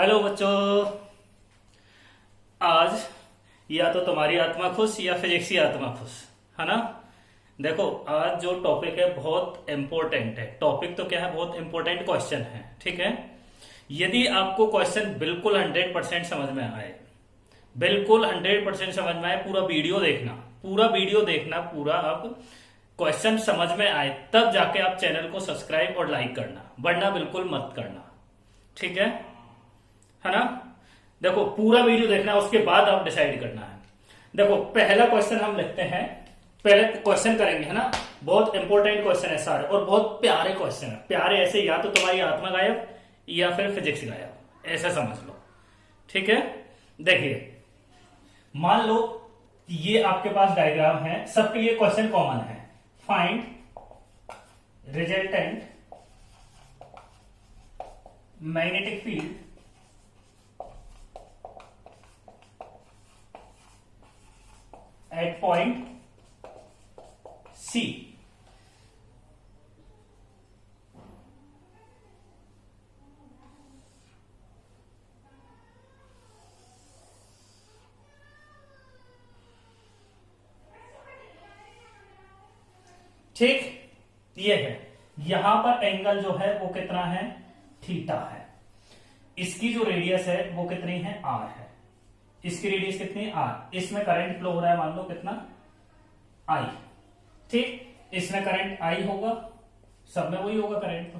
Hello बच्चों। आज या तो तुम्हारी आत्मा खुश या फिजिक्स की आत्मा खुश, है ना। देखो, आज जो टॉपिक है बहुत इंपॉर्टेंट है। टॉपिक तो क्या है, बहुत इंपॉर्टेंट क्वेश्चन है, ठीक है। यदि आपको क्वेश्चन बिल्कुल 100% समझ में आए, बिल्कुल 100% समझ में आए, पूरा वीडियो देखना, पूरा वीडियो देखना, पूरा आप क्वेश्चन समझ में आए, तब जाके आप चैनल को सब्सक्राइब और लाइक करना, वरना बिल्कुल मत करना, ठीक है ना। देखो, पूरा वीडियो देखना है, उसके बाद आप डिसाइड करना है। देखो, पहला क्वेश्चन हम लिखते हैं, पहले क्वेश्चन करेंगे, है ना। बहुत इंपॉर्टेंट क्वेश्चन है सारे, और बहुत प्यारे क्वेश्चन है। प्यारे ऐसे, या तो तुम्हारी आत्मा गायब या फिर फिजिक्स गायब, ऐसा समझ लो, ठीक है। देखिए, मान लो ये आपके पास डायग्राम है, सबके लिए क्वेश्चन कॉमन है। Find resultant magnetic field at point C. ठीक, ये है। यहां पर एंगल जो है वो कितना है, थीटा है। इसकी जो रेडियस है वो कितनी है, आर है। इसकी रेडियस कितनी है, आर। इसमें करंट फ्लो हो रहा है, मान लो कितना, आई। ठीक, इसमें करंट आई होगा, सब में वही होगा करंट। तो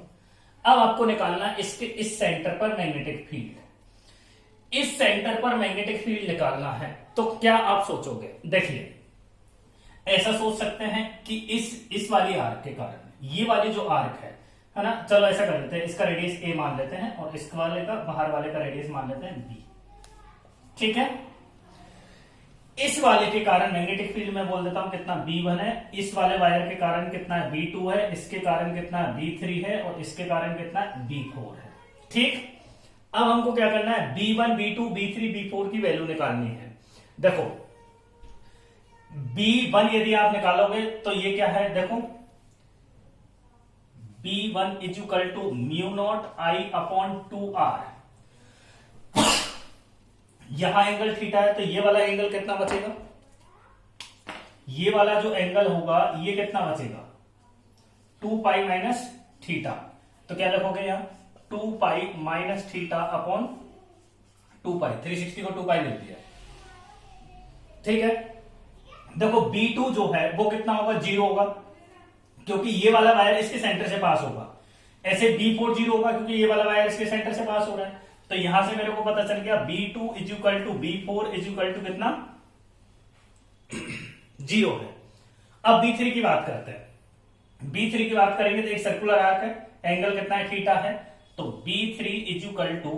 अब आपको निकालना इसके इस सेंटर पर मैग्नेटिक फील्ड। इस सेंटर पर मैग्नेटिक फील्ड निकालना है, तो क्या आप सोचोगे। देखिए, ऐसा सोच सकते हैं कि इस वाली आर्क के कारण, ये वाली जो आर्क है ना, चलो ऐसा कर लेते हैं, इसका रेडियस ए मान लेते हैं और इस वाले का, बाहर वाले का रेडियस मान लेते हैं बी, ठीक है। इस वाले के कारण मैग्नेटिक फील्ड में बोल देता हूं कितना, B1 है। इस वाले वायर के कारण कितना है, B2 है। इसके कारण कितना है, B3 है। और इसके कारण कितना है, B4 है। ठीक, अब हमको क्या करना है, B1 B2 B3 B4 की वैल्यू निकालनी है। देखो, B1 यदि आप निकालोगे तो ये क्या है, देखो, B1 is equal to mu naught I upon 2R। यहां एंगल थीटा है, तो ये वाला एंगल कितना बचेगा, ये वाला जो एंगल होगा ये कितना बचेगा, 2 पाई माइनस थीटा। तो क्या लिखोगे यहां, 2 पाई माइनस थीटा अपॉन 2 पाई। 360 को 2 पाई लिख दिया, ठीक है। देखो, B2 जो है वो कितना होगा, 0 होगा, क्योंकि ये वाला वायर इसके सेंटर से पास होगा। ऐसे B4 0 होगा, क्योंकि ये वाला वायर इसके सेंटर से पास हो रहा है। तो यहां से मेरे को पता चल गया B2 is equal to B4 is equal to कितना, 0 है। अब B3 की बात करते हैं। B3 की बात करेंगे तो एक सर्कुलर आर्क है, एंगल कितना है, थीटा है। तो B3 is equal to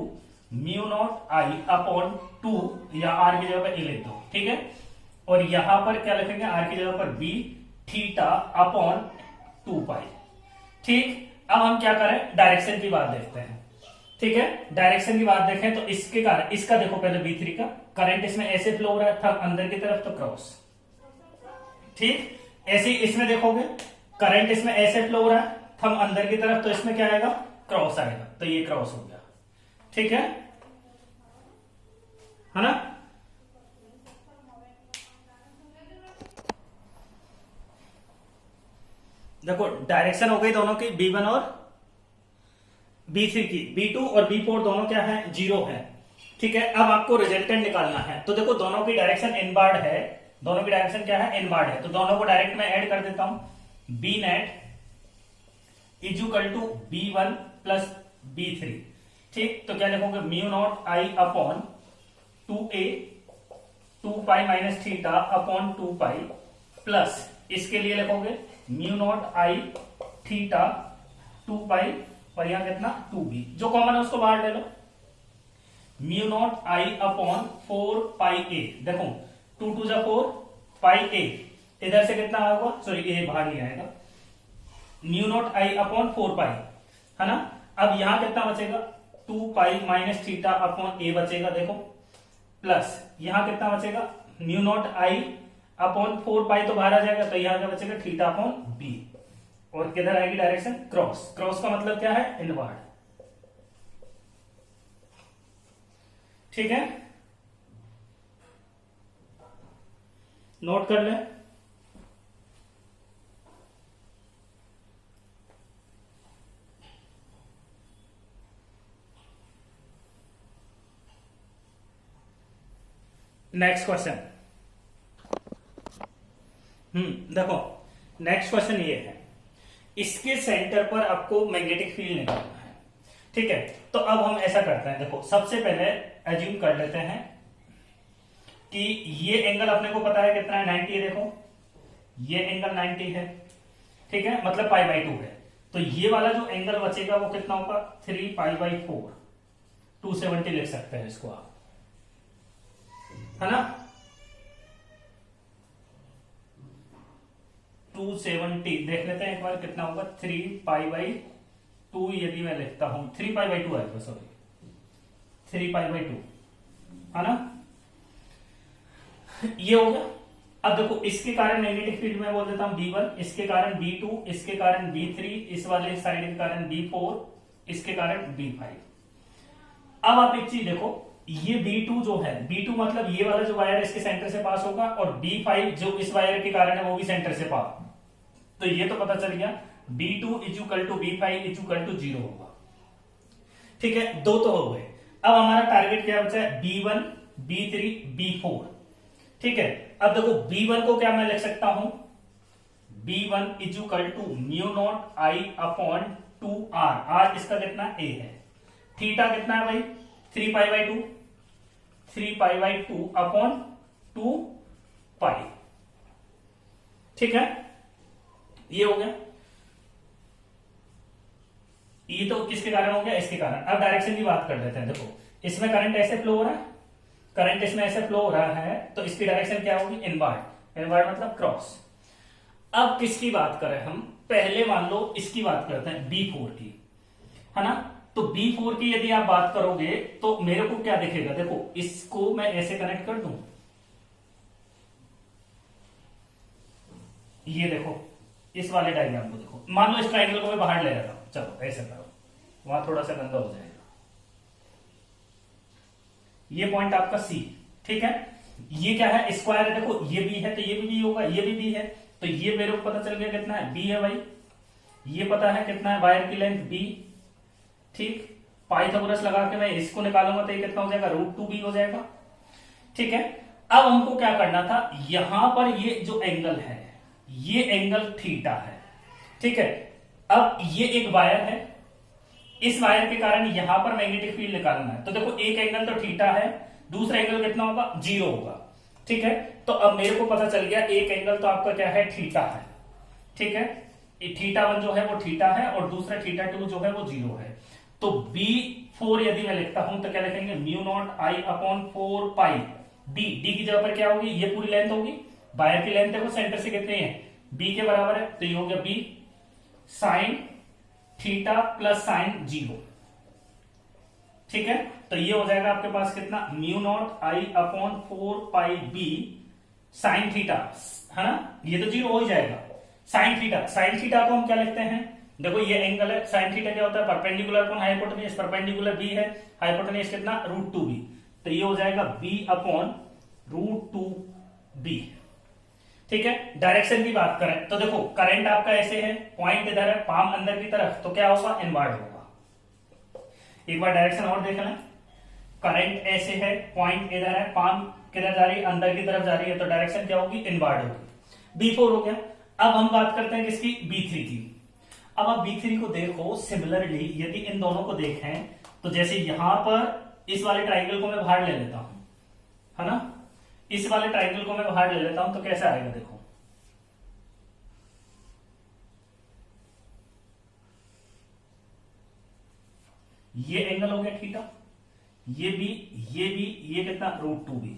mu naught I upon 2, या आर की जगह पर ए लिख दो, ठीक है। और यहां पर क्या लिखेंगे, आर की जगह पर बी थीटा अपॉन 2 पाई। ठीक, अब हम क्या करें, डायरेक्शन की बात देखते हैं, ठीक है। डायरेक्शन की बात देखें तो इसके कारण, इसका देखो पहले B3 का करंट इसमें ऐसे फ्लो हो रहा है, था अंदर की तरफ तो क्रॉस। ठीक, ऐसे इसमें देखोगे करंट इसमें ऐसे फ्लो हो रहा है, थंब अंदर की तरफ, तो इसमें क्या आएगा, क्रॉस आएगा। तो ये क्रॉस हो गया, ठीक है ना। देखो, डायरेक्शन हो गई दोनों की, B1 और B3 की। B2 और B4 दोनों क्या है, 0 है, ठीक है। अब आपको रिजल्टेंट निकालना है। तो देखो, दोनों की डायरेक्शन इनवर्ड है, दोनों की डायरेक्शन क्या है, इनवर्ड है। तो दोनों को डायरेक्ट में ऐड कर देता हूं, B net is equal to B1 plus B3। ठीक, तो क्या लिखोगे, mu naught I upon 2a 2 pi minus theta upon 2 pi, plus इसके लिए लिखोगे mu naught I theta 2 pi, और यहां कितना, 2b, जो कॉमन है उसको बाहर ले लो। Mu naught I upon 4 pi a। देखो, 2 2 जा 4 पाई a, इधर से कितना आएगा, सॉरी ए बाहर नहीं आएगा, म्यू नॉट आई अपॉन 4 पाई, है ना। अब यहां कितना बचेगा, 2 पाई माइनस थीटा अपॉन ए बचेगा, देखो, प्लस यहां कितना बचेगा, म्यू नॉट आई अपॉन 4 पाई तो बाहर आ जाएगा, तो यहां क्या बचेगा, थीटा अपॉन बी। और किधर आएगी डायरेक्शन, क्रॉस। क्रॉस का मतलब क्या है, इनवर्ड। ठीक है, नोट कर ले। नेक्स्ट क्वेश्चन, देखो नेक्स्ट क्वेश्चन ये है, इसके सेंटर पर आपको मैग्नेटिक फील्ड निकालना है। ठीक है, तो अब हम ऐसा करते हैं, देखो सबसे पहले एज्यूम कर लेते हैं कि ये एंगल अपने को पता है कितना है, 90 है। देखो ये एंगल 90 है, ठीक है, मतलब पाई बाई 2 है। तो ये वाला जो एंगल बचेगा वो कितना होगा, 3 पाई बाई 4, 270 लिख सकते हैं इसको आप, है ना। 270 देख लेते हैं एक बार कितना होगा, 3 पाई बाई 2 यदि मैं लिखता हूं, 3 पाई बाई 2 आएगा, सॉरी 3 पाई बाई 2, है ना। ये हो गया। अब देखो इसके कारण मैग्नेटिक फील्ड में बोल देता हूं B1, इसके कारण B2, इसके कारण B3, इस वाले साइड के कारण B4, इसके कारण B5। अब आप एक चीज देखो, ये B2 जो है, B2 मतलब ये वाला जो वायर इसके सेंटर से पास होगा, और B5 जो इस वायर के कारण है वो भी सेंटर से पास। तो ये तो पता चल गया B2 equal to B5 equal to 0 होगा। ठीक है, दो तो हो गए। अब हमारा टारगेट क्या बचा है, B1, B3, B4। ठीक है, अब देखो B1 को क्या मैं लिख सकता हूं, B1 equal to mu naught I upon 2R, R इसका कितना A है, थीटा कितना है भाई 3 पाई by 2, 3 pi by 2 upon 2 pi. ठीक है, ये हो गया। ये तो किसके कारण हो गया, इसके कारण। अब डायरेक्शन की बात कर लेते हैं। देखो इसमें करंट ऐसे फ्लो हो रहा है, करंट इसमें ऐसे फ्लो हो रहा है, तो इसकी डायरेक्शन क्या होगी, इनवर्ड। इनवर्ड मतलब क्रॉस। अब किसकी बात करें हम, पहले मान लो इसकी बात करते हैं B4 की, है ना। तो B4 की यदि आप बात करोगे तो मेरे को क्या दिखेगा, देखो इसको मैं ऐसे कनेक्ट कर दूं, ये देखो इस वाले डायग्राम को देखो, मान लो इस ट्राइंगल को मैं बाहर ले रहा हूं, चलो ऐसे करो, वहां थोड़ा सा गंदा हो जाएगा। ये पॉइंट आपका C, ठीक है, ये क्या है, स्क्वायर है, देखो ये B है तो ये भी B होगा, ये भी B है, तो ये मेरे को पता चल गया कितना है, B है भाई। ये पता है कितना है, वायर की लेंथ B। ठीक, पाइथागोरस लगा के मैं इसको निकालूंगा तो ये कितना हो जाएगा, √2B हो जाएगा। ठीक है, अब हमको क्या करना था, यहां पर ये जो एंगल है, ये एंगल थीटा है। ठीक है, अब ये एक वायर है, इस वायर के कारण यहां पर मैग्नेटिक फील्ड निकालना है। तो देखो एक एंगल तो थीटा है, दूसरा एंगल कितना होगा, 0 होगा। ठीक है, तो अब मेरे को पता चल गया एक एंगल तो आपका क्या है, थीटा है। ठीक है, θ1 जो है वो थीटा है, और दूसरा θ2 जो है वो 0 है। तो B4 यदि मैं लिखता हूं तो क्या लिखेंगे, mu naught I upon 4 pi D की जगह पर क्या होगी, ये पूरी लेंथ होगी, वायर की लेंथ देखो सेंटर से कितनी है, B के बराबर है, तो ये हो गया B sign theta plus sign 0। ठीक है, तो ये हो जाएगा आपके पास कितना, mu naught I upon 4 pi B sine theta, है ना, ये तो 0 हो ही जाएगा। साइन थीटा, साइन थीटा को हम क्या लिखते हैं, देखो ये एंगल है, साइन थीटा क्या होता है, perpendicular upon hypotenuse, perpendicular B है, हाइपोटेन्यूज कितना, √2B, तो ये हो जाएगा B अपॉन √2B। ठीक है, डायरेक्शन की बात करें तो देखो करंट आपका ऐसे है, पॉइंट इधर है, पाम अंदर की तरफ, तो क्या होगा, इनवर्ड होगा। एक बार डायरेक्शन और देख लें, करंट ऐसे है, पॉइंट इधर है, पाम किधर जा रही है, अंदर की तरफ जा रही है, तो डायरेक्शन क्या होगी, इनवर्ड होगी। B4 हो गया। अब हम बात करते हैं किसकी, B3 की। अब आप B3 को देखो, सिमिलरली यदि इन दोनों को देखें तो जैसे यहां पर इस वाले ट्राइंगल को मैं बाहर ले लेता हूं, है ना, इस वाले ट्राइंगल को मैं बाहर ले लेता हूं तो कैसा आएगा, देखो ये एंगल हो गया थीटा, ये भी, ये कितना, √2B।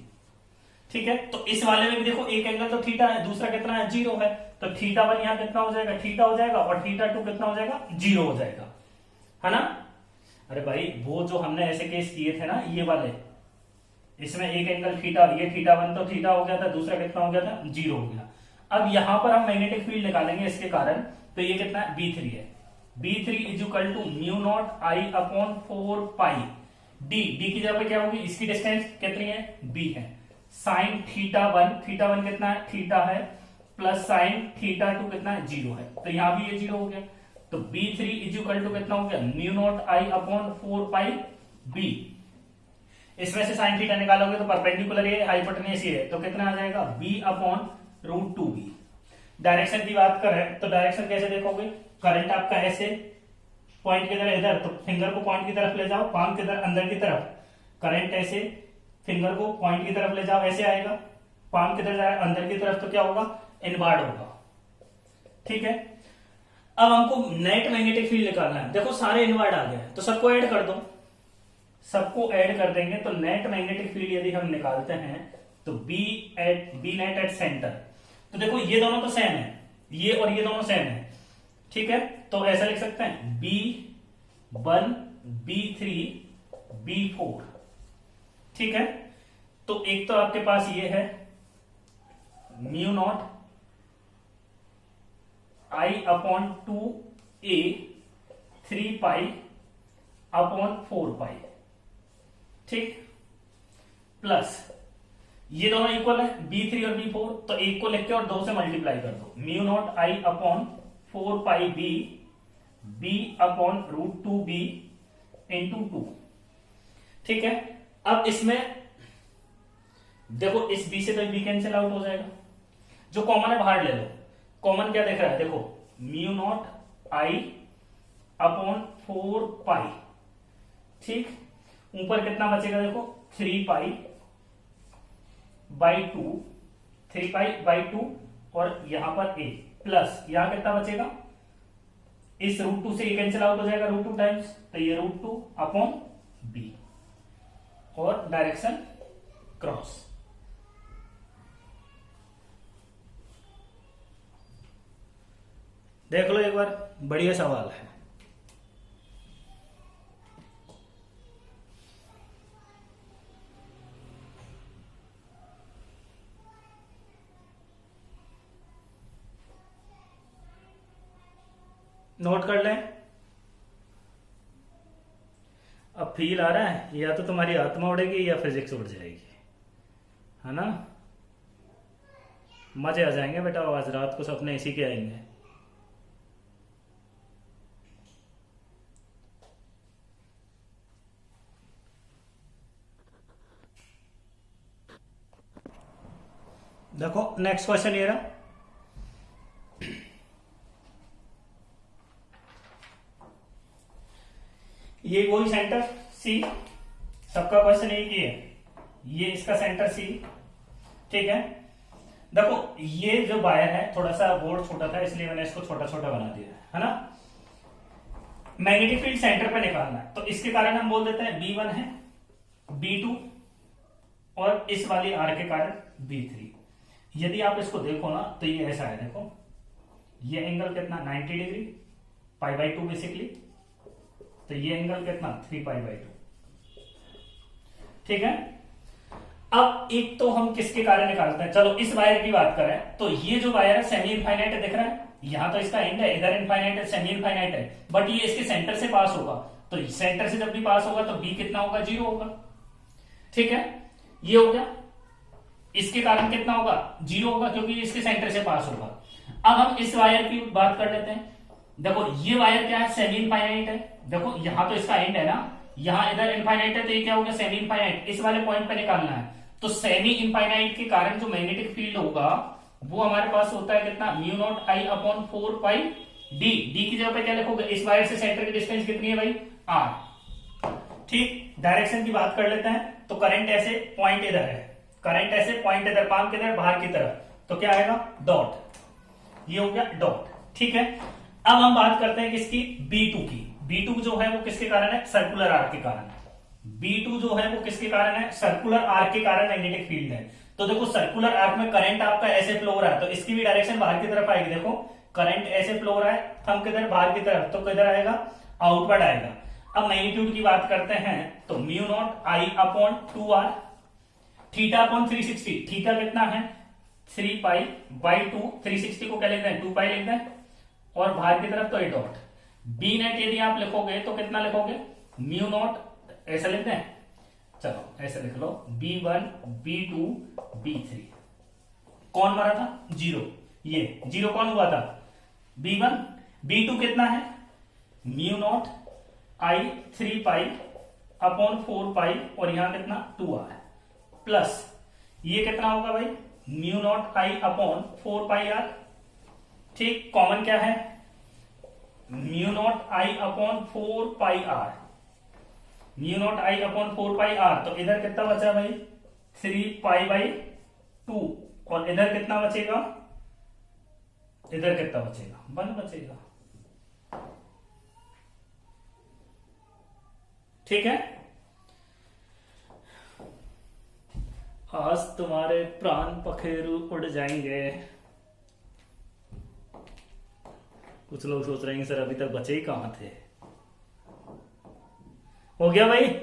ठीक है, तो इस वाले में भी देखो एक एंगल तो थीटा है, दूसरा कितना है, 0 है, तो θ1 यहां कितना हो जाएगा, थीटा हो जाएगा, और θ2 कितना हो जाएगा, 0 हो जाएगा, है ना। अरे भाई वो जो हमने ऐसे केस किए थे ना, ये वाले, इसमें एक एंगल थीटा, ये θ1 तो थीटा हो गया था, दूसरा कितना हो गया था, 0 हो गया। अब यहां पर हम मैग्नेटिक फील्ड निकालेंगे इसके कारण, तो ये कितना है, B3 है। B3 equal to mu naught I upon 4 pi, D की जगह पे क्या होगी, इसकी डिस्टेंस कितनी है, बी है, साइन थीटा वन कितना है, थीटा है, प्लस साइन थीटा टू कितना है, 0 है, तो यहां भी ये 0 हो गया। तो B3 इज इक्वल टू कितना हो गया, mu naught I upon 4 pi B. इसमें से साइन थीटा निकालोगे तो परपेंडिकुलर ये हाइपोटेन्यूस ये है, तो कितना आ जाएगा, B upon root 2b। Direction की बात करें तो डायरेक्शन कैसे देखोगे, करंट आपका ऐसे पॉइंट की तरह इधर, तो फिंगर को पॉइंट की तरफ ले जाओ, पाम की तरफ अंदर की तरफ, करंट ऐसे फिंगर को पॉइंट की तरफ ले जाओ, ऐसे आएगा, पाम की तरफ अंदर की तरफ, तो क्या होगा, इनवर्ड होगा। ठीक है, अब हमको नेट मैग्नेटिक फील्ड निकालना है। देखो सारे इनवर्ड आ गए, तो सबको ऐड कर दो, सबको ऐड कर देंगे तो नेट मैग्नेटिक फील्ड यदि हम निकालते हैं तो बी नेट एट सेंटर, तो देखो ये दोनों तो सेम है, ये और ये दोनों सेम है। ठीक है, तो ऐसा लिख सकते हैं B1 B3 B4। ठीक है, तो एक तो आपके पास ये है mu naught I upon 2a 3 pi upon 4 पाई, ठीक, प्लस ये दोनों इक्वल है B3 और B4, तो एक को लिख के और 2 से मल्टीप्लाई कर दो, mu naught I upon 4 pi b upon root 2b into 2। ठीक है, अब इसमें देखो इस b से तो b कैंसिल आउट हो जाएगा, जो कॉमन है बाहर ले लो, कॉमन क्या दिख रहा है, देखो म्यू नॉट आई अपॉन 4 पाई, ठीक, ऊपर कितना बचेगा, देखो 3 पाई बाई 2, 3 पाई बाई 2, और यहां पर a प्लस यहां कितना बचेगा, इस रूट 2 से ये कैंसिल आउट हो जाएगा, रूट 2 टाइम्स, तो ये रूट 2 अपॉन b, और डायरेक्शन क्रॉस। देख लो एक बार, बढ़िया सवाल है। नोट कर लें। अब फील आ रहा है, या तो तुम्हारी आत्मा उड़ेगी या फिजिक्स उड़ जाएगी, है ना। मजे आ जाएंगे बेटा, आज रात को सपने इसी के आएंगे। देखो नेक्स्ट क्वेश्चन ये रहा, ये वही सेंटर सी, सबका क्वेश्चन एक ही है, ये इसका सेंटर सी। ठीक है, देखो ये जो वायर है, थोड़ा सा बोर्ड छोटा था इसलिए मैंने इसको छोटा छोटा बना दिया है ना। मैग्नेटिक फील्ड सेंटर पे निकालना है, तो इसके कारण हम बोल देते हैं B1 है, B2 और इस वाली आर के कारण B3। यदि आप इसको देखो ना तो ये ऐसा है, देखो ये एंगल कितना 90 डिग्री, पाई बाई 2 बेसिकली, तो ये एंगल कितना 3 पाई बाई 2। ठीक है, अब एक तो हम किसके कारण निकालते हैं, चलो इस वायर की बात करें तो ये जो वायर है सेमी इनफाइनाइट है, दिख रहा है, यहां तो इसका एंड है, इधर इनफाइनाइट है, सेमी इनफाइनाइट है, बट ये इसके सेंटर से पास होगा, तो सेंटर से जब भी पास होगा तो बी कितना होगा, 0 होगा। ठीक है, ये हो गया, इसके कारण कितना होगा, 0 होगा, क्योंकि इसके सेंटर से पास होगा। अब हम इस वायर की बात कर लेते हैं। देखो ये वायर क्या है, सेमी इनफाइनाइट है, देखो यहां तो इसका एंड है ना, यहां इधर इनफाइनाइट है, तो ये क्या होगा, सेमी इनफाइनाइट, इस वाले पॉइंट पे निकालना है। तो सेमी इनफाइनाइट के कारण जो मैग्नेटिक फील्ड होगा वो हमारे पास होता है कितना, mu naught I upon 4 pi D. D की जगह पे क्या लिखोगे, इस वायर से सेंटर की डिस्टेंस कितनी है भाई, r। ठीक, डायरेक्शन की बात कर लेते हैं, तो करंट ऐसे पॉइंट इधर है, करंट ऐसे पॉइंट इधर, पाम किधर, बाहर की तरफ, तो क्या आएगा, डॉट, ये हो गया डॉट। ठीक है, अब हम बात करते हैं किसकी, B2 की। B2 जो है वो किसके कारण है, सर्कुलर आर्क के कारण। B2 जो है वो किसके कारण है, सर्कुलर आर्क के कारण मैग्नेटिक फील्ड है। तो देखो सर्कुलर आर्क में करंट आपका ऐसे फ्लो हो रहा है, तो इसकी भी डायरेक्शन बाहर की तरफ आएगी, देखो करंट ऐसे फ्लो हो रहा है, थंब किधर, बाहर की तरफ, तो किधर आएगा, आउटवर्ड आएगा। अब मैग्नीट्यूड की बात करते हैं तो mu naught I upon 2r, theta upon 360, theta कितना है 3 पाई बाई 2, 360 को क्या लिखते हैं, 2 पाई लिखते हैं, और बाहर की तरफ तो ए डॉट। बी नेट यदि आप लिखोगे तो कितना लिखोगे, म्यू नॉट ऐसा लिखते हैं, चलो ऐसे लिख लो B1 B2 B3। कौन मरा था? 0। ये 0 कौन हुआ था? B1। B2 कितना है? Mu naught I 3 pi upon 4 pi और यहां कितना 2r प्लस ये कितना होगा भाई? Mu naught I upon 4 pi R. ठीक, कॉमन क्या है? Mu naught I upon 4 pi R, mu naught I upon 4 pi R. तो इधर कितना बचा भाई? 3 पाई बाई 2 और इधर कितना बचेगा? इधर कितना बचेगा? 1 बचेगा। ठीक है, आज तुम्हारे प्राण पखेरु उड़ जाएंगे। कुछ लोग सोच रहे हैं सर अभी तक बचे ही कहां थे। हो गया भाई?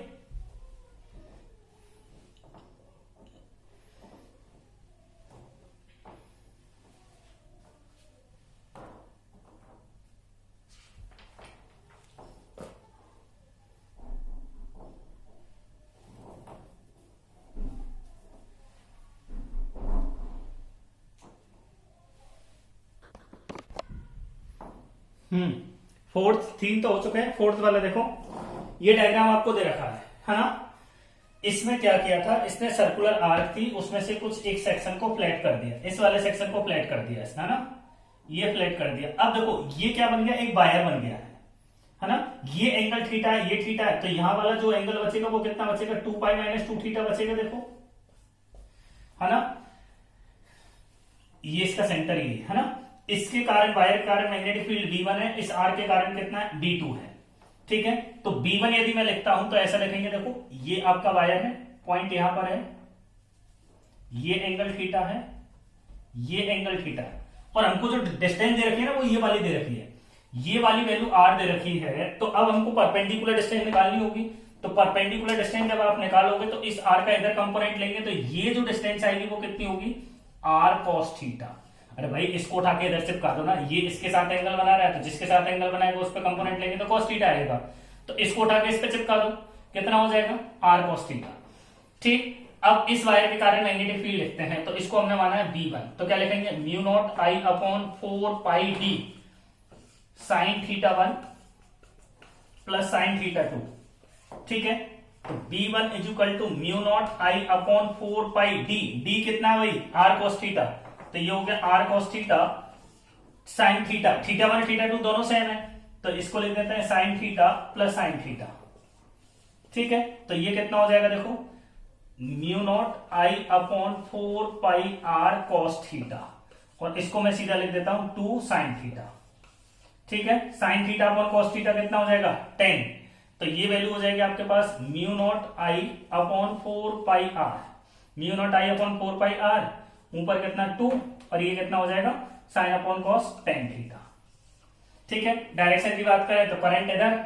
फोर्थ 3 तो हो चुके हैं, फोर्थ वाला देखो। ये डायग्राम आपको दे रखा है ना? इसमें क्या किया था इसने? सर्कुलर आर्क थी, उसमें से कुछ एक सेक्शन को फ्लैट कर दिया, इस वाले सेक्शन को फ्लैट कर दिया इसने, है ना? ये फ्लैट कर दिया। अब देखो ये क्या बन गया? एक वायर बन गया है ना? ये एंगल थीटा है, ये थीटा है, तो यहां वाला जो एंगल बचेगा वो कितना बचेगा? 2 पाई माइनस 2 थीटा बचेगा, देखो, है ना? ये इसका सेंटर ही है ना? इसके कारण, वायर के कारण मैग्नेटिक फील्ड V1 है, इस R के कारण कितना है? B2 है। ठीक है, तो B1 यदि मैं लिखता हूं तो ऐसा लिखेंगे, देखो ये आपका वायर है, पॉइंट यहां पर है, ये एंगल थीटा है, ये एंगल थीटा है, और हमको जो डिस्टेंस दे रखी है ना वो ये वाली दे रखी है, ये वाली वैल्यू R दे रखी है। तो अब हमको परपेंडिकुलर डिस्टेंस निकालनी होगी। तो परपेंडिकुलर डिस्टेंस जब आप निकालोगे तो इस R का इधर कंपोनेंट लेंगे तो ये जो डिस्टेंस आएगी वो कितनी होगी? R cos theta. अरे भाई इसको उठा के इधर चिपका दो ना, ये इसके साथ एंगल बना रहा है तो जिसके साथ एंगल बनाएगा उस पर कंपोनेंट लेंगे तो cos थीटा आएगा। तो इसको उठा के इस पे चिपका दो, कितना हो जाएगा? R cos theta. ठीक, अब इस वायर के कारण मैग्नेटिक फील्ड लिखते हैं, तो इसको हमने माना है V1, तो क्या लिखेंगे? Mu naught I upon 4 pi D sine theta 1 plus sine theta 2। ठीक है, तो B1 is equal to mu naught I upon 4 pi D, D कितना है भाई? R cos थीटा, तो ये हो गया R cos theta sine theta, theta 1 theta 2 दोनों सेम है, तो इसको लिख देते हैं sine theta plus sine theta. ठीक है, तो ये कितना हो जाएगा? देखो mu naught I upon 4 pi R cos theta, और इसको मैं सीधा लिख देता हूं 2 साइन थीटा। ठीक है, sine theta upon cos theta कितना हो जाएगा? 10। तो ये वैल्यू हो जाएगी आपके पास mu naught I upon 4 pi R, mu naught I upon 4 pi R, ऊपर कितना 2, और ये कितना हो जाएगा? Sine upon cos 10 theta. ठीक है, डायरेक्शन की बात करें तो करंट इधर,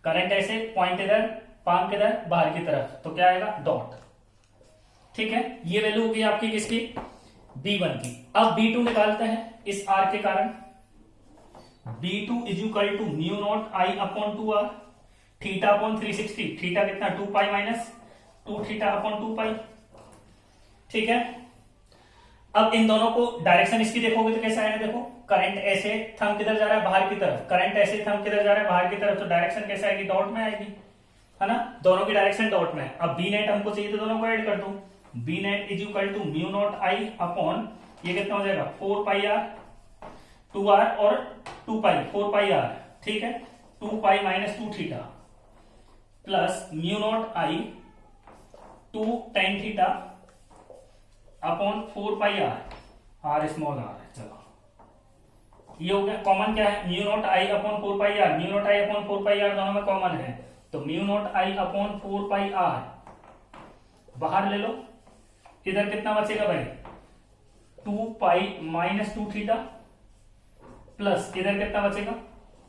करंट ऐसे, पॉइंट इधर, पाम किधर? बाहर की तरफ, तो क्या आएगा? डॉट। ठीक है, ये वैल्यू होगी आपकी किसकी? B1 की। अब B2 निकालते हैं इस R के कारण। B2 is equal to mu naught I upon 2R, theta upon 360, theta कितना? 2 pi minus 2 theta upon 2 pi. ठीक है, अब इन दोनों को डायरेक्शन इसकी देखोगे तो कैसा आएगा? देखो करंट ऐसे, थंब किधर जा रहा है? बाहर की तरफ, करंट ऐसे, थंब किधर जा रहा है? बाहर की तरफ, तो डायरेक्शन कैसे आएगी? डॉट में आएगी, है ना? दोनों की डायरेक्शन डॉट में है। अब बी नेट हमको चाहिए तो दोनों को ऐड कर दो, B net is equal to mu naught I upon, ये कितना हो जाएगा? 4 पाई आर, 2R और 2 पाई, 4 पाई आर। ठीक है, 2 pi minus 2 theta plus mu naught I 2 tan theta upon 4 pi R, R small R है। चलो ये हो गया। कॉमन क्या है? Mu naught I upon 4 pi R, mu naught I upon 4 pi R दोनों में कॉमन है, तो mu naught I upon 4 pi R बाहर ले लो, इधर कितना बचेगा भाई? 2 पाई माइनस 2 थीटा प्लस इधर कितना बचेगा?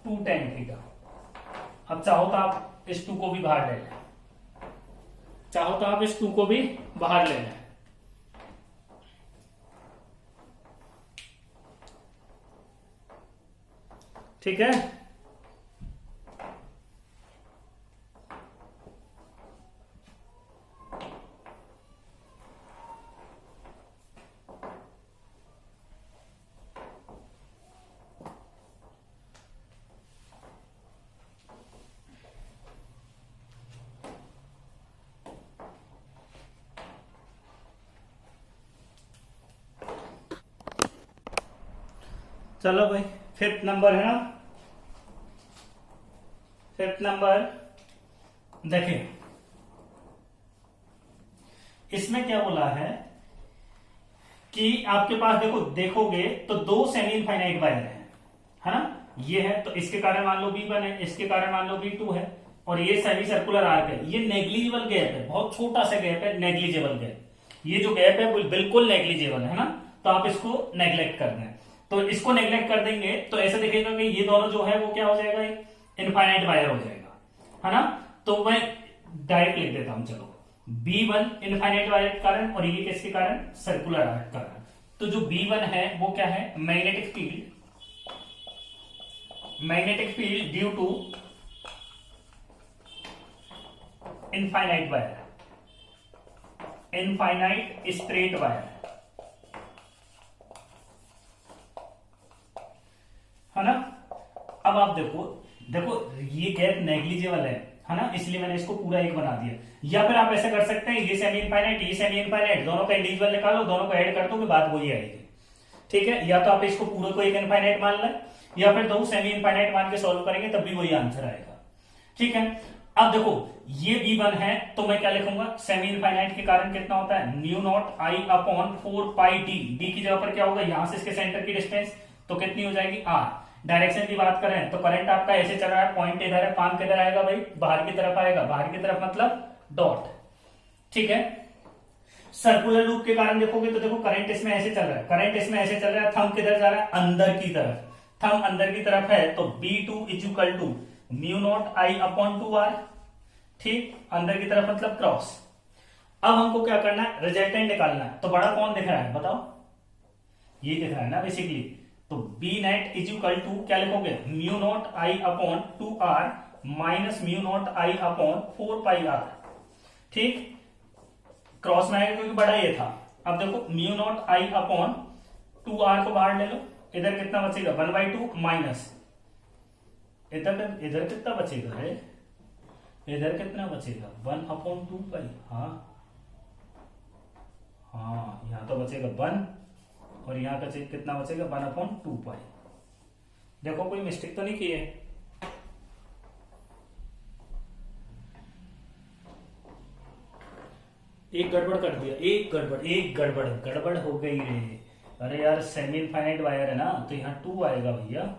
2 टेन थीटा। अब चाहो तो आप इस 2 को भी बाहर ले लें, चाहो तो आप इस 2 को भी बाहर ले लें। ठीक है, चलो भाई, फिफ्थ नंबर है ना, फिफ्थ नंबर देखिए, इसमें क्या बोला कि आपके पास देखो, देखोगे तो दो सेमी इनफाइनाइट वायर है ना, ये है, तो इसके कारण मान लो B1 है, इसके कारण मान लो B2 है, और ये सेमी सर्कुलर आर्क है, ये नेग्लिजिबल गैप है, बहुत छोटा सा गैप है, नेग्लिजिबल गैप, ये जो गैप है बिल्कुल नेग्लिजिबल है ना, तो आप इसको नेग्लेक्ट कर दें, तो इसको नेग्लेक्ट कर देंगे तो ऐसा दिखेगा कि ये दोनों जो है वो क्या हो जाएगा, इनफाइनाइट वायर हो जाएगा, है ना। तो मैं डायरेक्ट लिख देता हूं, चलो, B1 इनफाइनाइट वायर के कारण, और ये किसके कारण, सर्कुलर आर्क के कारण। तो जो B1 है वो क्या है, magnetic field, magnetic field due to infinite wire, infinite straight wire, है ना। अब आप देखो, देखो ये गैप नेग्लिजिबल है ना, इसलिए मैंने इसको पूरा एक बना दिया। या फिर आप ऐसा कर सकते हैं, ये सेमी इनफाइनाइट, ये सेमी इनफाइनाइट, दोनों का इंडिविजुअल निकालो, दोनों को ऐड कर दो, बात वही आएगी, ठीक है। या तो आप इसको पूरे को एक इनफाइनाइट मान लें, या फिर दो सेमी इनफाइनाइट मान के सॉल्व करेंगे तब भी वही आंसर आएगा, ठीक है। अब देखो ये B1 है, तो मैं क्या लिखूंगा, सेमी इनफाइनाइट के कारण कितना होता है, mu naught I upon 4 pi D, D की जगह पर क्या होगा, यहां से इसके सेंटर की डिस्टेंस तो कितनी हो जाएगी R। डायरेक्शन की बात करें तो करंट आपका ऐसे चल रहा है, पॉइंट इधर है, पाम किधर आएगा भाई, बाहर की तरफ आएगा, बाहर की तरफ मतलब डॉट, ठीक है। सर्कुलर लूप के कारण देखोगे तो देखो करंट इसमें ऐसे चल रहा है, करंट इसमें ऐसे चल रहा है, थंब किधर जा रहा है, अंदर की तरफ, थंब अंदर की तरफ है, तो B2 is equal to mu naught I upon 2R, ठीक, अंदर की तरफ मतलब क्रॉस। अब हमको क्या करना है, रिजल्टेंट निकालना है, तो बड़ा कौन दिख रहा है बताओ, ये दिख रहा है ना बेसिकली, तो B net is equal to क्या लिखोगे, mu naught I upon 2R minus mu naught I upon 4 pi R, ठीक, क्रॉस में आएगा क्योंकि बड़ा ये था। अब देखो mu naught I upon 2R को बाहर ले लो, इधर कितना बचेगा, 1/2 माइनस इधर कितना बचेगा है, इधर कितना बचेगा, 1 अपॉन 2 पाई, हाँ हाँ, यहां तो बचेगा 1, और यहां का कितना बचेगा, 1 अपॉन 2 पाई। देखो कोई मिस्टेक तो नहीं की है, एक गड़बड़ कर दिया, एक गड़बड़ हो गई रे, अरे यार सेमी इनफाइनाइट वायर है ना, तो यहाँ 2 आएगा भैया,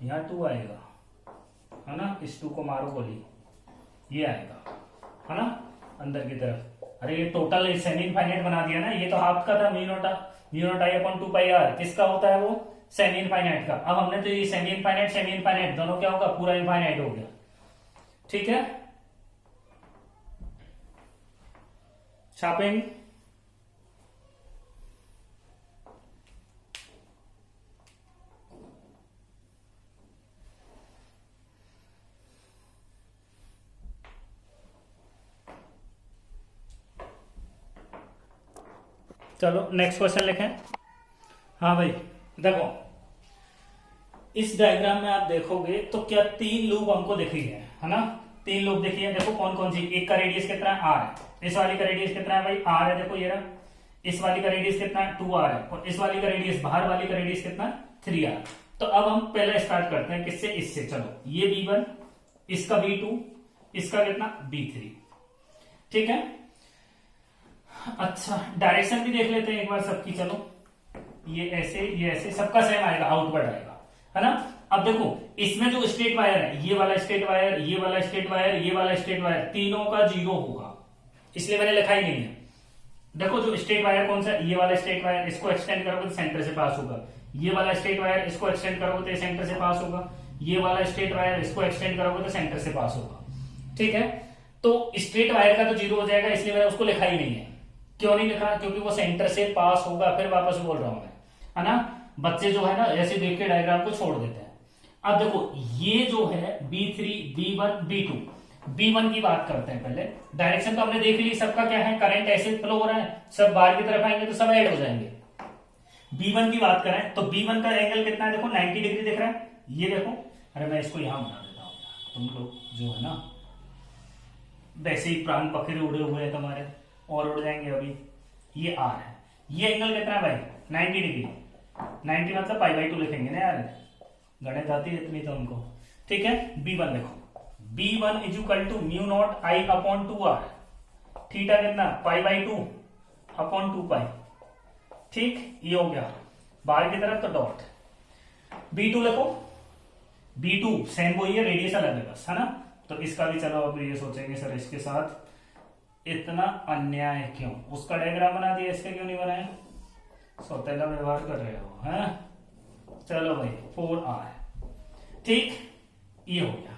यहाँ 2 आएगा, है ना, इस 2 को मारो गोली, ये आएगा, है ना, अंदर की तरफ। अरे ये टोटल सेमी इनफाइनाइट बना दिया ना, ये तो हाफ का था, mu naught I upon 2 pi R, किसका होता है वो, सेमी इनफाइनाइट का। अब हमने तो ये सेमी इनफाइनाइट दोनों क्या होगा, पूरा इनफाइनाइट हो गया, ठीक है, छापेंगे। चलो नेक्स्ट क्वेश्चन लिखें। हाँ भाई देखो, इस डायग्राम में आप देखोगे तो क्या 3 लूप हमको दिख रही है ना, 3 लूप देखिए, देखो कौन कौन सी, एक का रेडियस कितना है R, इस वाली का रेडियस कितना है भाई R है, देखो ये रहा, इस वाली का रेडियस कितना है 2R है, और इस वाली का रेडियस, बाहर वाली का रेडियस कितना है 3R। तो अब हम पहले स्टार्ट करते हैं किससे, इससे, चलो ये B1, इसका B2, इसका कितना B3, ठीक है। अच्छा डायरेक्शन भी देख लेते हैं एक बार सबकी, चलो ये ऐसे सबका सेम आएगा, आउटवर्ड आएगा, है ना। अब देखो इसमें जो स्ट्रेट वायर है, ये वाला स्ट्रेट वायर, ये वाला स्ट्रेट वायर, ये वाला स्ट्रेट वायर, तीनों का 0 होगा, इसलिए मैंने लिखा ही नहीं है। देखो जो स्ट्रेट वायर कौन सा, ये वाला स्ट्रेट वायर, इसको एक्सटेंड करोगे तो सेंटर से पास होगा, ये वाला स्ट्रेट वायर, इसको एक्सटेंड करोगे तो सेंटर से पास होगा, ये वाला स्ट्रेट वायर, इसको एक्सटेंड करोगे तो सेंटर से पास होगा, ठीक है। तो स्ट्रेट वायर का तो 0 हो जाएगा, इसलिए मैंने उसको लिखा ही नहीं है। क्यों नहीं लिखा, क्योंकि वो सेंटर से पास होगा, फिर वापस बोल रहा हूं मैं, है ना। बच्चे जो है ना ऐसे देख के डायग्राम को छोड़ देते हैं। अब देखो ये जो है B3, B1, B2, B1 की बात करते हैं पहले। डायरेक्शन तो हमने देख ली, सबका क्या है, करंट ऐसे फ्लो हो रहा है, सब बाहर की तरफ आएंगे तो सब ऐड हो जाएंगे। B1 की बात करें तो B1 का एंगल कितना है, देखो 90 डिग्री दिख रहा है, ये देखो, अरे मैं इसको यहां बना देता हूं, तुम लोग जो है ना वैसे ही प्राण पखेरे उड़े हुए हैं तुम्हारे, और उड़ जाएंगे अभी। ये R है, ये एंगल कितना है भाई 90 डिग्री, 90 मतलब पाई बाई 2 लिखेंगे ना यार, गणित आती है इतनी तो हमको। ठीक है, B1 देखो, B1 is equal to mu naught I upon 2r, theta कितना पाई बाई 2 अपॉन 2 पाई। ठीक, ये हो गया बाहर की तरफ तो डॉट। B2 देखो, B2 सेम वही है, रेडियस अलग है बस, है ना। तो इसका भी चलो अब ये सोचेंगे सर इसके साथ इतना अन्याय क्यों, उसका डायग्राम बना दिया, इसका क्यों नहीं बनाया, सौतेला व्यवहार कर रहे हो, हैं। चलो भाई 4r। ठीक, ये हो गया।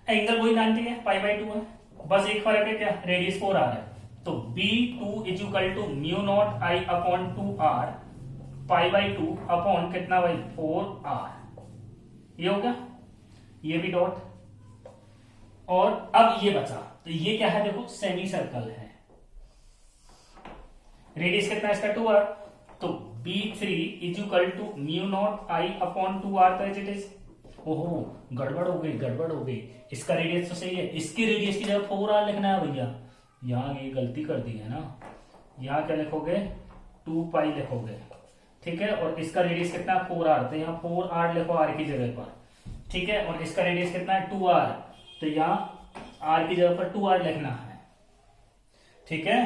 एंगल वही 90 है, पाई बाई 2 है, बस एक फर्क है क्या, रेडियस 4r है। तो B2 is equal to mu naught I upon 2r pi by 2 upon कितना भाई 4r। ये हो गया, ये भी डॉट। और अब ये बचा, तो ये क्या है देखो, सेमी सर्कल है, रेडियस कितना है इसका 2r। तो B3 is equal to mu naught I upon 2r, तो एज इट इज। ओहो, गड़बड़ हो गई, गड़बड़ हो गई, इसका रेडियस तो सही है, इसकी रेडियस की जगह 4r लिखना है भैया, यहां ये गलती कर दी है ना। यहां क्या लिखोगे, 2 पाई लिखोगे, ठीक है। और इसका रेडियस कितना है 4r, तो यहाँ 4r लिखो r की जगह पर, ठीक है। और इसका रेडियस कितना है 2r, तो यहाँ r की जगह पर 2r लिखना है, ठीक है।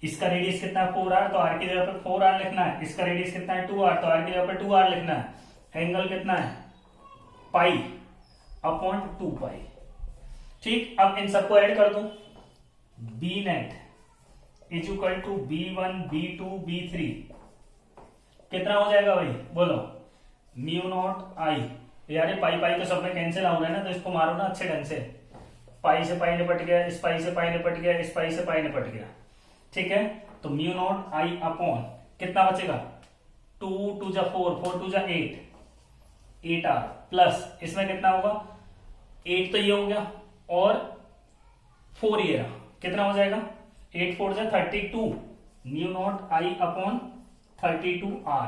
इसका रेडियस कितना है 4r, तो r की जगह पर 4r लिखना है। इसका रेडियस कितना है 2r, तो r की जगह पर 2r लिखना है। एंगल कितना है पाई अपॉन 2 पाई। ठीक, अब इन सबको ऐड कर दूं, B net is equal to B1 B2 B3 कितना हो जाएगा भाई बोलो, म्यू नॉट आई, यार ये पाई पाई तो सब में कैंसिल हो रहा है ना, तो इसको मारो ना अच्छे ढंग से। पाई से पाई निपट गया, इस पाई से पाई निपट गया, इस पाई से पाई निपट गया, ठीक है। तो म्यू नॉट आई अपॉन कितना बचेगा, 2 2 जा 4, 4 2 जा 8, 8r प्लस इसमें कितना होगा 8, तो ये हो गया, और 4 ये रहा, कितना हो जाएगा 8 4 जा 32, mu naught I upon 32r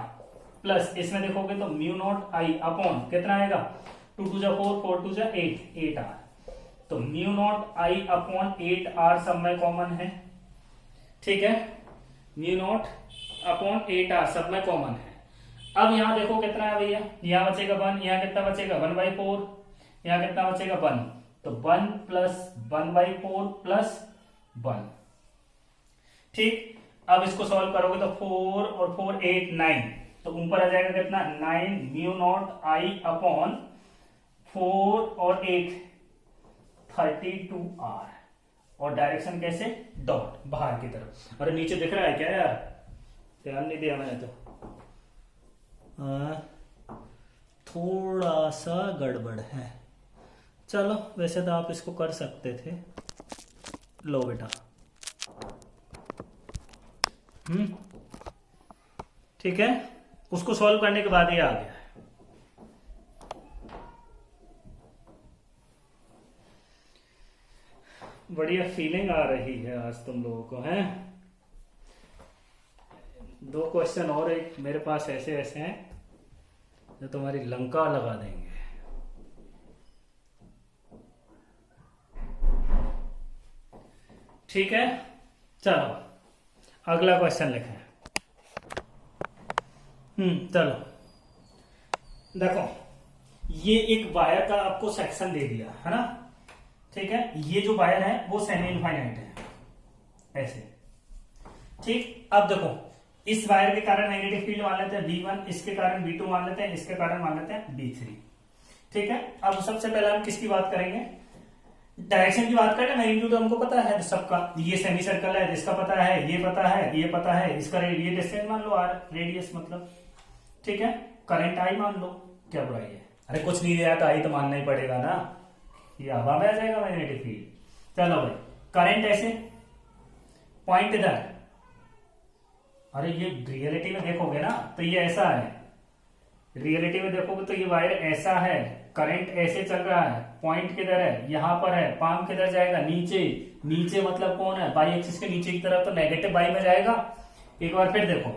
plus इसमें देखोगे तो म्यू नॉट आई अपॉन कितना आएगा 2 2 जा 4, 4 2 जा 8, 8r। तो mu naught I upon 8r सब में कॉमन है, ठीक है। म्यू नॉट अपॉन 8r सब में कॉमन है। अब यहां देखो कितना है भैया, यहां बचेगा 1, यहां कितना बचेगा 1/4, यहां कितना बचेगा 1, तो 1 प्लस 1/4 प्लस 1। ठीक, अब इसको सॉल्व करोगे तो 4 और 4 8 9, तो ऊपर आ जाएगा कितना 9 म्यू नॉट आई अपॉन 4 और 8 32r, और डायरेक्शन कैसे डॉट बाहर की तरफ। अरे नीचे दिख रहा है क्या यार, ध्यान नहीं दिया मैंने तो, थोड़ा सा गड़बड़ है। चलो वैसे तो आप इसको कर सकते थे, लो बेटा, ठीक है। उसको सॉल्व करने के बाद ये आ गया। बढ़िया फीलिंग आ रही है आज तुम लोगों को, हैं। 2 क्वेश्चन और एक मेरे पास ऐसे ऐसे हैं जो तुम्हारी लंका लगा देंगे। ठीक है, चलो अगला क्वेश्चन लिखें। चलो देखो, ये एक वायर का आपको सेक्शन दे दिया है ना, ठीक है। ये जो वायर है वो सेमी इनफाइनाइट है ऐसे, ठीक। अब देखो, इस वायर के कारण नेगेटिव फील्ड मान लेते हैं B1, इसके कारण B2 मान लेते हैं, इसके कारण मान लेते हैं B3, ठीक है। अब सबसे पहले हम किसकी बात करेंगे, डायरेक्शन की बात करें। मैग्नीट्यूड तो हमको पता है सबका, ये सेमी सर्कल है, इसका पता है, ये पता है, ये पता है, इसका ये डिस्टेंस मान लो r, रेडियस मतलब, ठीक है। करंट आई मान लो, क्या बुराई है, अरे कुछ नहीं दिया तो आई तो मानना ही पड़ेगा ना, ये हवा में आ जाएगा मैग्नेटिक फील्ड। चलो भाई, करंट ऐसे, पॉइंट इधर, अरे ये रियलिटी में देखोगे ना तो ये ऐसा है, रियलिटी में देखोगे तो ये वायर ऐसा है, करंट ऐसे चल रहा है, पॉइंट किधर है, यहां पर है, पाम किधर जाएगा नीचे, नीचे मतलब कौन है बाई एक्सिस के नीचे की तरफ, तो नेगेटिव बाई में जाएगा। एक बार फिर देखो,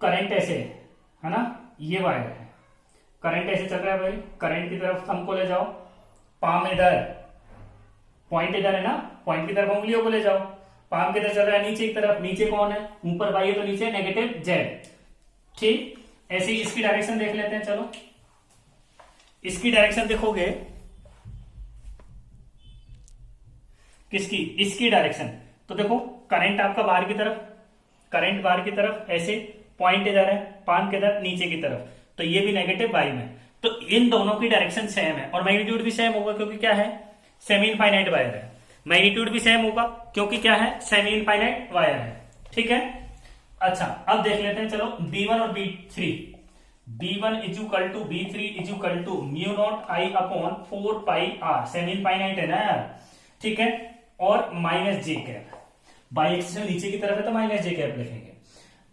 करंट ऐसे है ना, ये वायर है, करंट ऐसे चल रहा है भाई, करंट की तरफ थंब को ले जाओ, पाम इधर, पॉइंट इधर है ना, पॉइंट की तरफ उंगलियों को ले जाओ, पाम किधर चल रहा है नीचे की तरफ, नीचे कौन है, ऊपर बाई है तो नीचे नेगेटिव जेड, ठीक, ऐसे ही इसकी डायरेक्शन देख लेते हैं। चलो इसकी डायरेक्शन देखोगे, किसकी, इसकी डायरेक्शन। तो देखो करंट आपका बाहर की तरफ, करंट बाहर की तरफ, ऐसे पॉइंट इधर है, पान किधर, नीचे की तरफ, तो ये भी नेगेटिव वाई में। तो इन दोनों की डायरेक्शन सेम है और मैग्नीट्यूड भी सेम होगा, क्योंकि क्या है, सेमी इनफाइनाइट वायर है। मैग्नीट्यूड भी सेम होगा क्योंकि क्या है, सेमी इनफाइनाइट वायर है। ठीक है, अच्छा अब देख लेते हैं। चलो B1 और B3, B1 is equal to B3 is equal to mu naught I upon 4 pi R, semi infinite है ना यार। ठीक है, और minus J cap, Y axis में नीचे की तरफ है तो माइनस जे कैप लिखेंगे।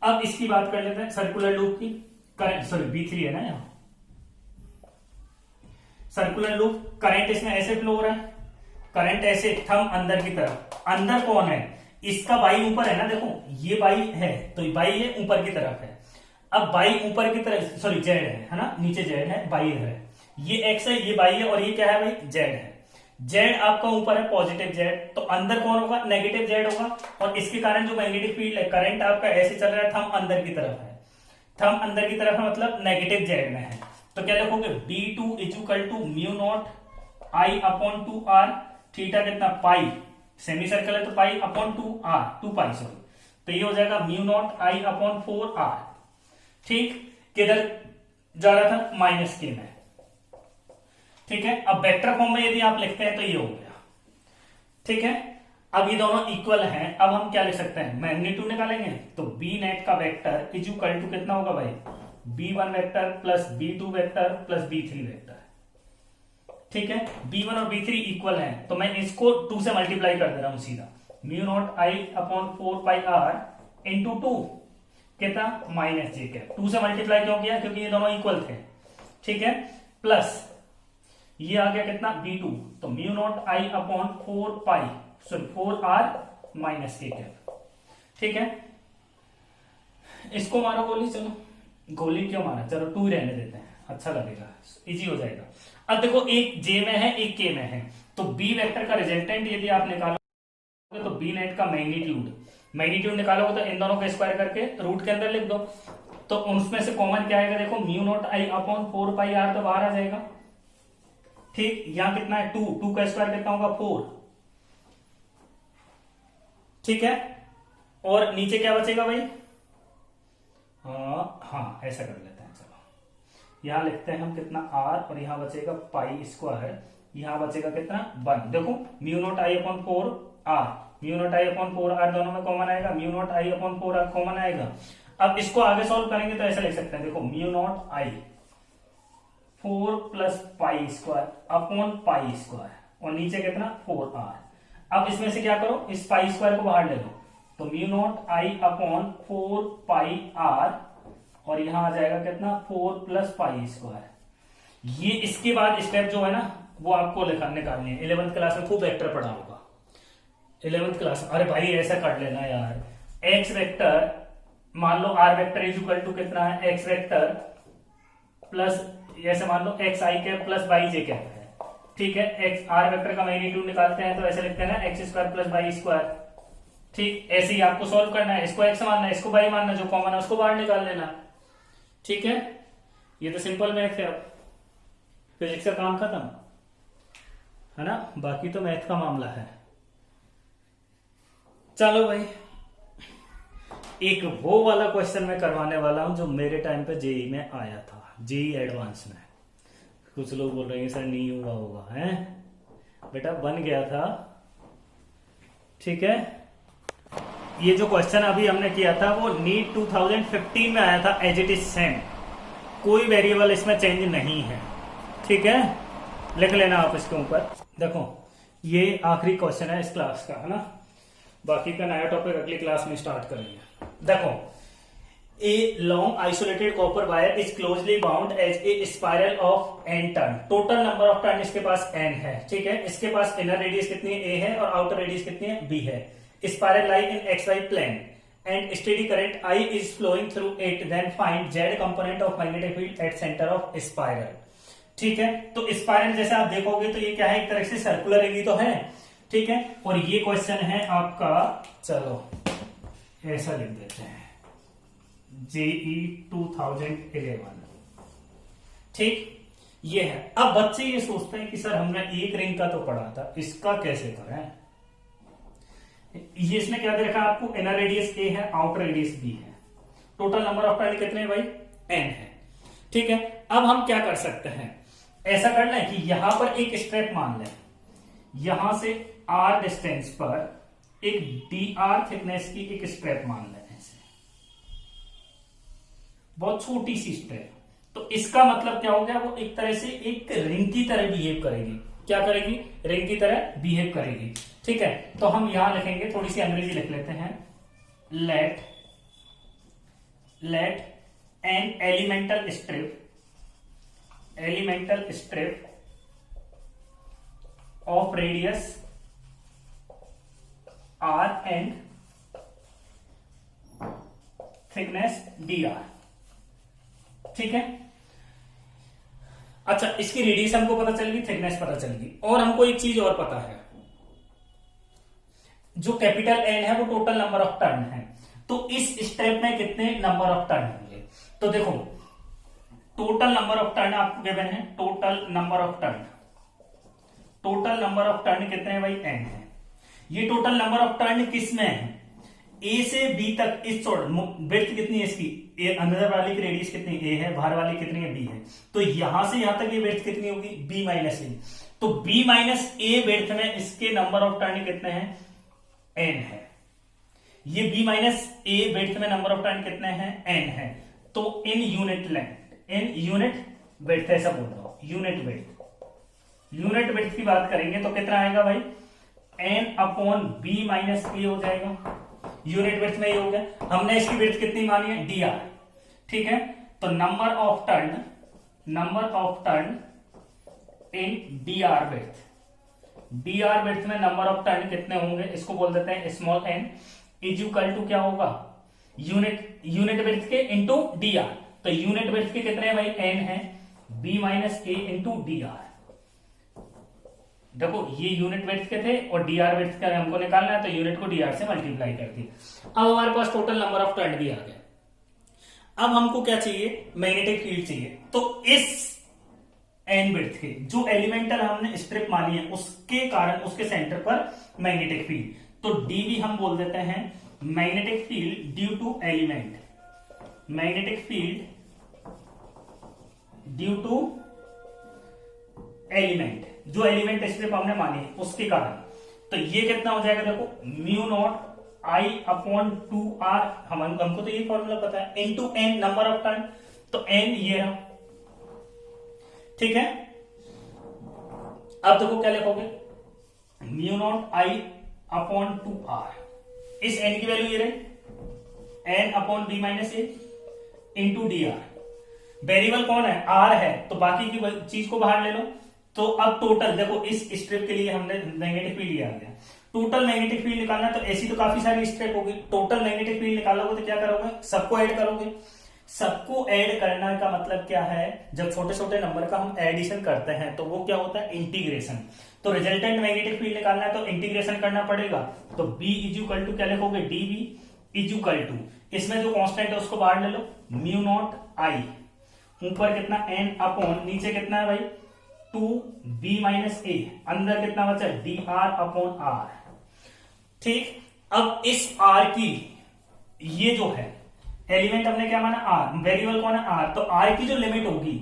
अब इसकी बात कर लेते हैं सर्कुलर लूप की, करंट, सॉरी B3 है ना यहाँ, सर्कुलर लूप, करंट इसमें ऐसे फ्लो हो रहा है, करंट ऐसे, थंब अंदर की तरफ, अंदर कौन है, इसका बाई ऊपर है ना, देखो ये बाई है तो बाई ये ऊपर की तरफ है। अब बाई ऊपर की तरफ, सॉरी जेड है ना, नीचे जेड है, बाई है, ये एक्स है, ये बाई है, और ये क्या है भाई, जेड है। जेड आपका ऊपर है पॉजिटिव जेड, तो अंदर कौन होगा, नेगेटिव जेड होगा, और इसके कारण जो मैग्नेटिक फील्ड है, करंट आपका ऐसे चल रहा है, थंब अंदर की तरफ है, थंब अंदर की तरफ है मतलब नेगेटिव जेड में है। तो क्या लिखोगे, B2 is equal to mu naught I upon 2R, theta कितना, पाई, सेमी सर्कल है तो पाई अपॉन 2R, 2 पाई सॉरी, तो ये हो जाएगा mu naught I upon 4R। ठीक, किधर जा रहा था, माइनस के में। ठीक है, अब वेक्टर फॉर्म में यदि आप लिखते हैं तो ये हो गया। ठीक है, अब ये दोनों इक्वल हैं, अब हम क्या लिख सकते हैं, मैग्नीट्यूड निकालेंगे, तो बी नेट का वेक्टर इज इक्वल टू कितना होगा भाई, B1 vector plus B2 vector plus B3 vector. ठीक है, B1 और B3 इक्वल हैं, तो मैं इसको 2 से मल्टीप्लाई कर दे रहा हूं सीधा, mu naught I upon 4 pi R into 2 कितना, माइनस जे कैप। 2 से मल्टीप्लाई क्यों किया, क्योंकि ये दोनों इक्वल थे। ठीक है, प्लस ये आ गया कितना, B2, तो mu naught I upon 4 pi, sorry 4R minus के कैप। ठीक है, इसको मारो गोली, चलो गोली क्यों मारा, चलो 2 रहने देते हैं, अच्छा लगेगा, इजी हो जाएगा। अब देखो एक जे में है, एक के में है, तो बी वेक्टर का रिजल्टेंट यदि आप निकालोगे तो बी नेट का मैग्नीट्यूड निकालोगे तो इन दोनों का स्क्वायर करके रूट के अंदर लिख दो, तो उसमें से कॉमन क्या आएगा, देखो mu naught I upon 4 pi R तो बाहर आ जाएगा। ठीक, यहां कितना है 2, 2 का स्क्वायर कितना होगा 4। ठीक है, और नीचे क्या बचेगा भाई, हाँ ऐसा कर लेते हैं, चलो यहां लिखते हैं हम कितना R, और यहां बचेगा पाई स्क्वायर, यहां बचेगा कितना 1। देखो mu naught I upon 4 R, mu naught I upon 4 R दोनों में कॉमन आएगा, mu naught I upon 4 R common आएगा। अब इसको आगे सॉल्व करेंगे तो ऐसा लिख सकते हैं, देखो mu naught I 4 plus pi square upon pi square, और नीचे कितना 4R। अब इसमें से क्या करो, इस पाई स्क्वायर को बाहर ले लो, तो mu naught I upon 4 pi R, और यहां आ जाएगा कितना 4 प्लस पाई स्क्वायर। ये इसके बाद स्टेप जो है ना वो आपको निकालनी है, 11th क्लास में खूब वेक्टर पढ़ा होगा 11th क्लास। अरे भाई ऐसा कर लेना यार, एक्स वेक्टर मान लो R vector is equal to कितना है, एक्स वेक्टर प्लस ऐसे मान लो X I cap plus Y J cap है। ठीक है, एक्स आर वेक्टर का मैग्नीट्यूड निकालते हैं तो ऐसे लिखते हैं ना, X square plus Y square. ठीक, ऐसे ही आपको सॉल्व करना है, इसको एक्स मानना है, इसको बाई मानना, जो कॉमन है उसको बाहर निकाल लेना। ठीक है, ये तो सिंपल मैथ है, अब फिजिक्स का काम खत्म है ना, बाकी तो मैथ का मामला है। चलो भाई, एक वो वाला क्वेश्चन मैं करवाने वाला हूं जो मेरे टाइम पे जेई में आया था, जेई एडवांस में। कुछ लोग बोल रहे हैं सर नहीं हुआ होगा, है बेटा बन गया था। ठीक है, ये जो क्वेश्चन अभी हमने किया था वो नीट 2015 में आया था, एज इट इज सेम, कोई वेरिएबल इसमें चेंज नहीं है। ठीक है, लिख लेना आप इसके ऊपर। देखो ये आखिरी क्वेश्चन है इस क्लास का, है ना, बाकी का नया टॉपिक अगली क्लास में स्टार्ट करेंगे। देखो, a long isolated copper wire is closely bound as a spiral of n turn, total number of turn इसके पास n है। ठीक है, इसके पास इनर रेडियस कितनी है, a है, और आउटर रेडियस कितनी है, b है। Spiral lie in xy plane and steady current I is flowing through it, then find z component of magnetic field at centre of spiral. ठीक है, तो स्पाइरल जैसे आप देखोगे तो ये क्या है, एक तरह से सर्कुलर ही तो है। ठीक है, और ये क्वेश्चन है आपका, चलो ऐसा लिख देते हैं, जेई 2011। ठीक, ये है। अब बच्चे ये सोचते हैं कि सर हमने एक रिंग का तो पढ़ा था, इसका कैसे करें। ये इसने क्या दे रखा है आपको, इनर रेडियस ए है, आउटर रेडियस बी है, टोटल नंबर ऑफ टर्न कितने भाई, एन है। ठीक है, अब हम क्या कर सकते हैं, ऐसा कर लें कि यहां पर एक स्ट्रेप मान लें, यहां से आर डिस्टेंस पर एक डी आर थिकनेस की एक स्ट्रेप मान लें, ऐसे बहुत छोटी सी स्ट्रेप। तो इसका मतलब क्या हो गया, वो एक तरह से एक रिंग की तरह बिहेव करेगी। क्या करेगी, रिंग की तरह बिहेव करेगी। ठीक है, तो हम यहां लिखेंगे, थोड़ी सी अंग्रेजी लिख लेते हैं, let an elemental strip of radius R and thickness D R. ठीक है, अच्छा, इसकी रेडियस हमको पता चल गई, थिकनेस पता चल गई, और हमको एक चीज और पता है, जो कैपिटल एन है वो टोटल नंबर ऑफ टर्न है। तो इस स्टेप में कितने नंबर ऑफ टर्न होंगे, तो देखो टोटल नंबर ऑफ टर्न आपको गिवन है, टोटल नंबर ऑफ टर्न कितने हैं भाई, एन है। ये टोटल नंबर ऑफ टर्न किस में है, ए से बी तक, इस विड्थ कितनी है इसकी, ए अंदर वाली की रेडियस कितनी ए है, बाहर वाली कितनी है बी है। तो यहां से यहां तक ये विड्थ कितनी होगी, बी माइनस ए। तो बी माइनस ए विड्थ में इसके नंबर ऑफ टर्न कितने हैं, एन है। ये b माइनस ए विड्थ में नंबर ऑफ टर्न कितने हैं, n है। तो in unit length, in unit width, ऐसा बोल रहा हूं, यूनिट विड्थ की बात करेंगे तो कितना आएगा भाई, n अपॉन b माइनस ए हो जाएगा। यूनिट विड्थ में ये हो गया। हमने इसकी विड्थ कितनी मानी है, dr। ठीक है, तो number of turn in dr width, dr width में नंबर ऑफ टर्न कितने होंगे, इसको बोल देते हैं small n, is equal to क्या होगा, यूनिट विड्थ के इंटू dr। तो यूनिट विड्थ के कितने हैं भाई, n है, b minus A into dr। देखो ये यूनिट विड्थ के थे और dr विड्थ का हमको निकालना है, तो यूनिट को dr से मल्टीप्लाई कर दिया। अब हमारे पास टोटल नंबर ऑफ टर्न भी आ गया। अब हमको क्या चाहिए, मैग्नेटिक फील्ड चाहिए। तो इस एन विड्थ के जो एलिमेंटल हमने स्ट्रिप मानी है, उसके कारण उसके सेंटर पर मैग्नेटिक फील्ड, तो डीवी हम बोल देते हैं magnetic field due to element, magnetic field due to element, जो एलिमेंट स्ट्रिप हमने मानी है उसके कारण। तो ये कितना हो जाएगा, देखो mu naught I upon 2r, हमको तो ये फॉर्मूला पता है, into N number of turn. तो एन ये रहा। ठीक है, अब देखो क्या लिखोगे, mu naught I upon 2r, इस n की वैल्यू ये रही, n upon b minus A into D R. Variable कौन है, r है, तो बाकी की चीज को बाहर ले लो। तो अब टोटल देखो, इस स्ट्रिप के लिए हमने मैग्नेटिक फील्ड लिया गया, टोटल मैग्नेटिक फील्ड निकालना, तो ऐसी तो काफी सारी स्ट्रिप होगी, टोटल मैग्नेटिक फील्ड निकालोगे तो क्या करोगे, सबको ऐड करोगे। सबको ऐड करना का मतलब क्या है, जब छोटे छोटे नंबर का हम एडिशन करते हैं तो वो क्या होता है, इंटीग्रेशन। तो रिजल्टेंट मैग्नेटिक फील्ड निकालना है तो इंटीग्रेशन करना पड़ेगा। तो b इज इक्वल टू क्या लिखोगे, dv इज इक्वल टू, इसमें जो कांस्टेंट है उसको बाहर ले लो, म्यू नॉट आई, ऊपर कितना n अपॉन, नीचे कितना है भाई 2b माइनस ए, अंदर कितना बचा, dr अपॉन r। ठीक, अब इस r की, ये जो है एलिमेंट हमने क्या माना, r, वेरिएबल कौन है r, तो r की जो लिमिट होगी,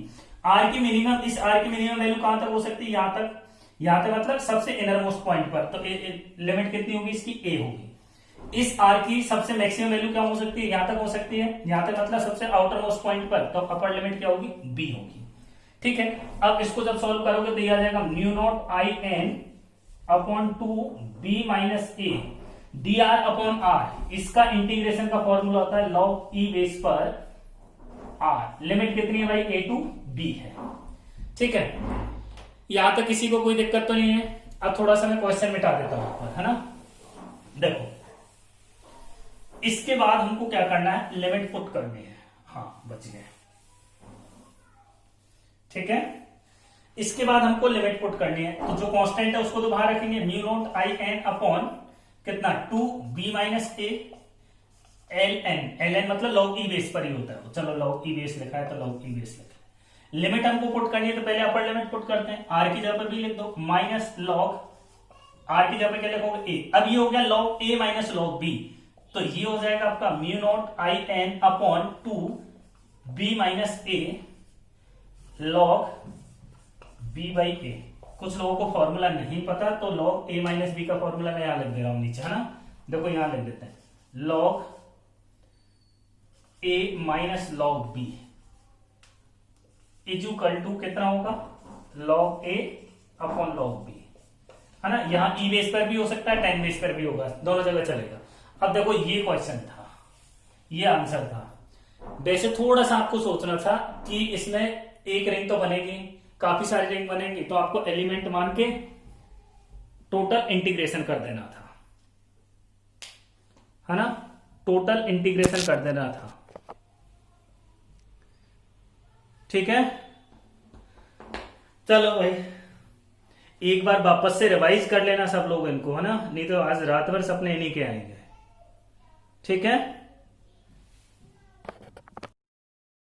r की मिनिमम, इस r की मिनिमम वैल्यू कहां तक हो सकती है, यहां तक मतलब सबसे इनर मोस्ट पॉइंट पर। तो लिमिट कितनी होगी इसकी, a होगी। इस r की सबसे मैक्सिमम वैल्यू क्या हो सकती है, यहां तक हो सकती है, यहां तक मतलब सबसे आउटर मोस्ट पॉइंट पर, तो अपर लिमिट क्या होगी, b होगी। ठीक है, अब इसको जब सॉल्व करोगे तो यह आ जाएगा mu naught I N upon 2b minus A D R upon R. इसका इंटीग्रेशन का फॉर्मूला होता है लॉग ई बेस पर आर। लिमिट कितनी है भाई, a टू b है। ठीक है, यहां तक किसी को कोई दिक्कत तो नहीं है। अब थोड़ा सा मैं क्वेश्चन मिटा देता हूं, है ना। देखो इसके बाद हमको क्या करना है, लिमिट पुट करनी है। हाँ बच गए। ठीक है, इसके बाद हमको लिमिट पुट करनी है। तो जो कांस्टेंट है उसको तो बाहर रखेंगे, mu naught I N upon कितना 2b minus A L N मतलब लॉग ई बेस पर ही होता है। चलो लॉग ई बेस लिखा है तो लॉग ई बेस लिखा है। लिमिट हमको पुट करनी है तो पहले अपर लिमिट पुट करते हैं। आर की जगह पर बी लिख दो माइनस लॉग, आर की जगह पे क्या लिखोगे ए। अब ये हो गया log A minus log B, तो ये हो जाएगा आपका mu naught I N upon 2 B minus A log B by A. कुछ लोगों को फॉर्मूला नहीं पता तो लॉग ए माइनस बी का फॉर्मूला मैं यहां लिख दे रहा हूं नीचे, है ना। देखो यहां लिख देते हैं log A minus log B equal to कितना होगा, log A upon log B, है ना। यहां ई बेस पर भी हो सकता है, टेन बेस पर भी होगा, दोनों जगह चलेगा। अब देखो ये क्वेश्चन था, ये आंसर था। वैसे थोड़ा सा आपको सोचना था कि इसमें एक रिंग तो बनेगी, काफी सारी रिंग बनेंगी, तो आपको एलिमेंट मान के टोटल इंटीग्रेशन कर देना था, है ना। टोटल इंटीग्रेशन कर देना था, ठीक है। चलो भाई एक बार वापस से रिवाइज कर लेना सब लोग इनको, है ना, नहीं तो आज रात भर सपने नहीं के आएंगे, ठीक है।